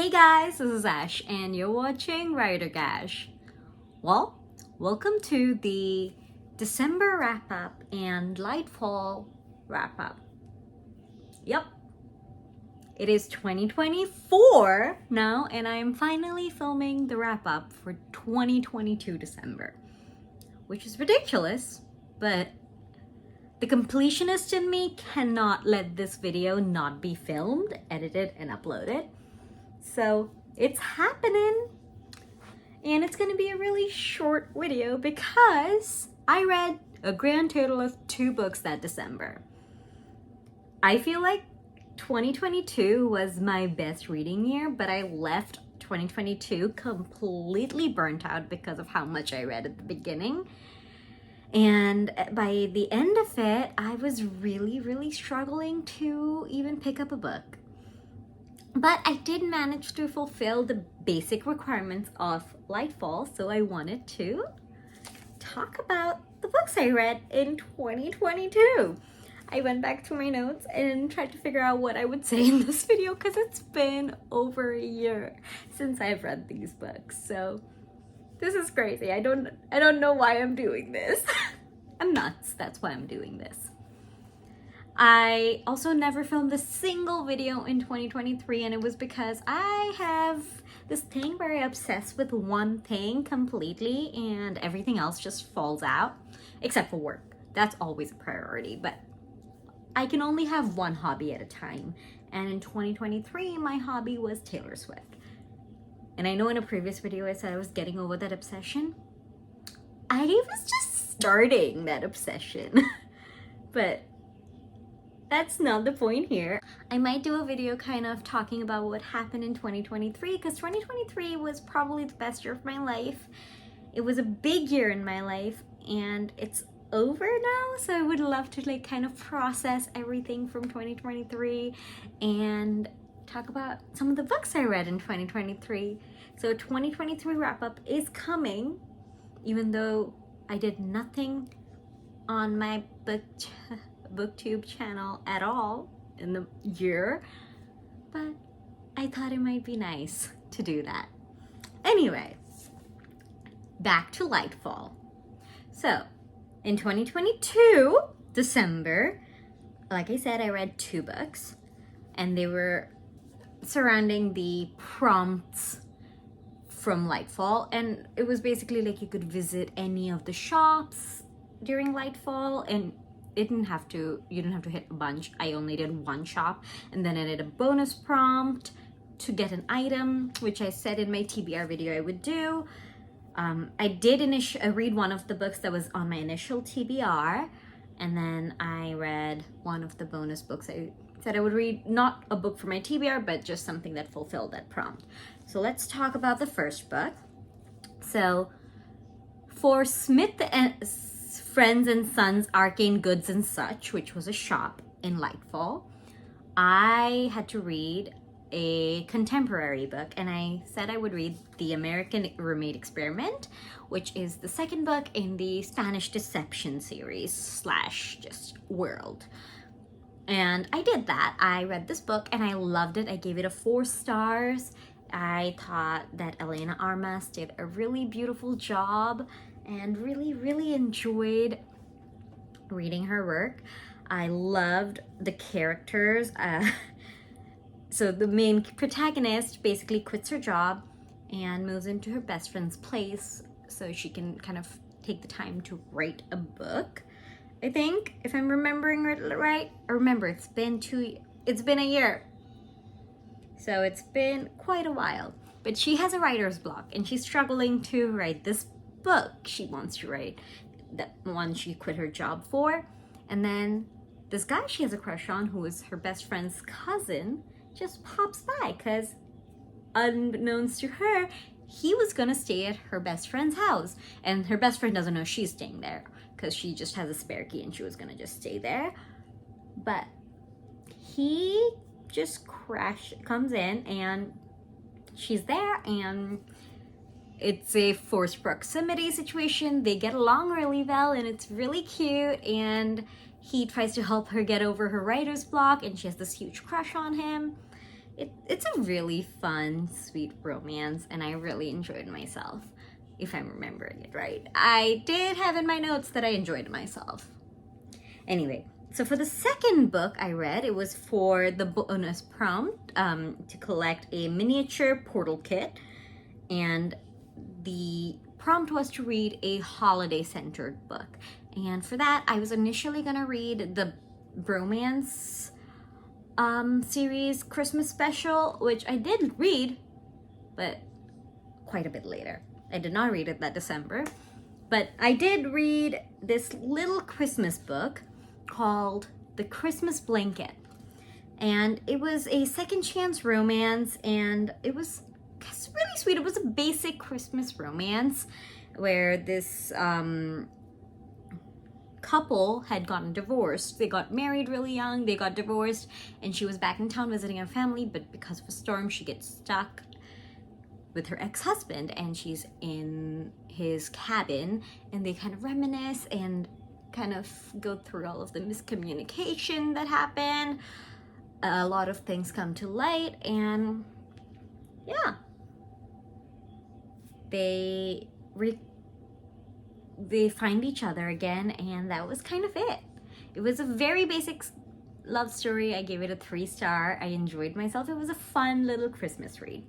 Hey guys, this is Ash and you're watching Writer Gash. Well, welcome to the December wrap-up and Lightfall wrap-up. Yep, it is 2024 now and I'm finally filming the wrap-up for 2022 December. Which is ridiculous, but the completionist in me cannot let this video not be filmed, edited, and uploaded. So it's happening, and it's gonna be a really short video because I read a grand total of 2 books that December. I feel like 2022 was my best reading year, but I left 2022 completely burnt out because of how much I read at the beginning. And by the end of it, I was really struggling to even pick up a book. But I did manage to fulfill the basic requirements of Lightfall, so I wanted to talk about the books I read in 2022. I went back to my notes and tried to figure out what I would say in this video because it's been over a year since I've read these books. So this is crazy. I don't know why I'm doing this. I'm nuts. That's why I'm doing this. I also never filmed a single video in 2023, and it was because I have this thing where I obsess with one thing completely and everything else just falls out, except for work. That's always a priority, but I can only have one hobby at a time. And in 2023, my hobby was Taylor Swift. And I know in a previous video I said I was getting over that obsession. I was just starting that obsession, but that's not the point here. I might do a video kind of talking about what happened in 2023 because 2023 was probably the best year of my life. It was a big year in my life and it's over now, so I would love to kind of process everything from 2023 and talk about some of the books I read in 2023. So 2023 wrap-up is coming, even though I did nothing on my booktube channel at all in the year, but I thought it might be nice to do that. Anyway, back to Lightfall. So in 2022 December, like I said, I read 2 books and they were surrounding the prompts from Lightfall, and it was basically like you could visit any of the shops during Lightfall and you didn't have to hit a bunch. I only did 1 shop, and then I did a bonus prompt to get an item, which I said in my TBR video I would do. I did read one of the books that was on my initial TBR, and then I read one of the bonus books. I said I would read not a book for my TBR, but just something that fulfilled that prompt. So let's talk about the first book. So for Smith and Friends and Sons Arcane Goods and Such, which was a shop in Lightfall, I had to read a contemporary book, and I said I would read The American Roommate Experiment, which is the second book in the Spanish Deception series / just world. And I did that. I read this book and I loved it. I gave it a 4 stars. I thought that Elena Armas did a really beautiful job and really enjoyed reading her work. I loved the characters. So the main protagonist basically quits her job and moves into her best friend's place so she can kind of take the time to write a book. I think, if I'm remembering it right. Remember, it's been a year. So it's been quite a while. But she has a writer's block and she's struggling to write this book she wants to write, that one she quit her job for. And then this guy she has a crush on, who is her best friend's cousin, just pops by because unbeknownst to her, he was gonna stay at her best friend's house, and her best friend doesn't know she's staying there because she just has a spare key and she was gonna just stay there. But he just comes in and she's there, and it's a forced proximity situation. They get along really well and it's really cute, and he tries to help her get over her writer's block and she has this huge crush on him. It's a really fun, sweet romance, and I really enjoyed myself, if I'm remembering it right. I did have in my notes that I enjoyed myself. Anyway, so for the second book I read, it was for the bonus prompt to collect a miniature portal kit, and the prompt was to read a holiday-centered book. And for that, I was initially gonna read the bromance series Christmas special, which I did read, but quite a bit later. I did not read it that December, but I did read this little Christmas book called The Christmas Blanket. And it was a second chance romance, and it was really sweet. It was a basic Christmas romance where this couple had gotten divorced. They got married really young, they got divorced, and she was back in town visiting her family, but because of a storm, she gets stuck with her ex-husband, and she's in his cabin, and they kind of reminisce and kind of go through all of the miscommunication that happened. A lot of things come to light, and yeah, they find each other again, and that was kind of it. It was a very basic love story. I gave it a 3-star. I enjoyed myself. It was a fun little Christmas read.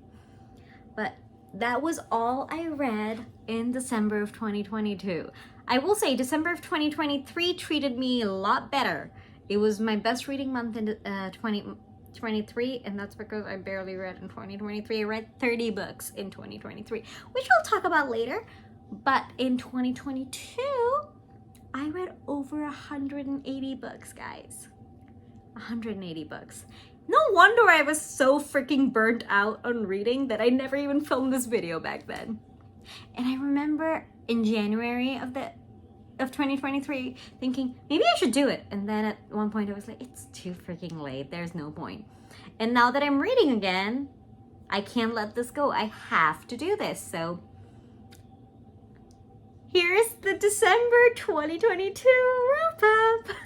But that was all I read in December of 2022. I will say December of 2023 treated me a lot better. It was my best reading month in 2023, and that's because I barely read in 2023. I read 30 books in 2023, which we'll talk about later. But in 2022, I read over 180 books, guys. 180 books. No wonder I was so freaking burnt out on reading that I never even filmed this video back then. And I remember in January of 2023 thinking, maybe I should do it. And then at one point I was like, it's too freaking late. There's no point. And now that I'm reading again, I can't let this go. I have to do this. So here's the December 2022 wrap-up.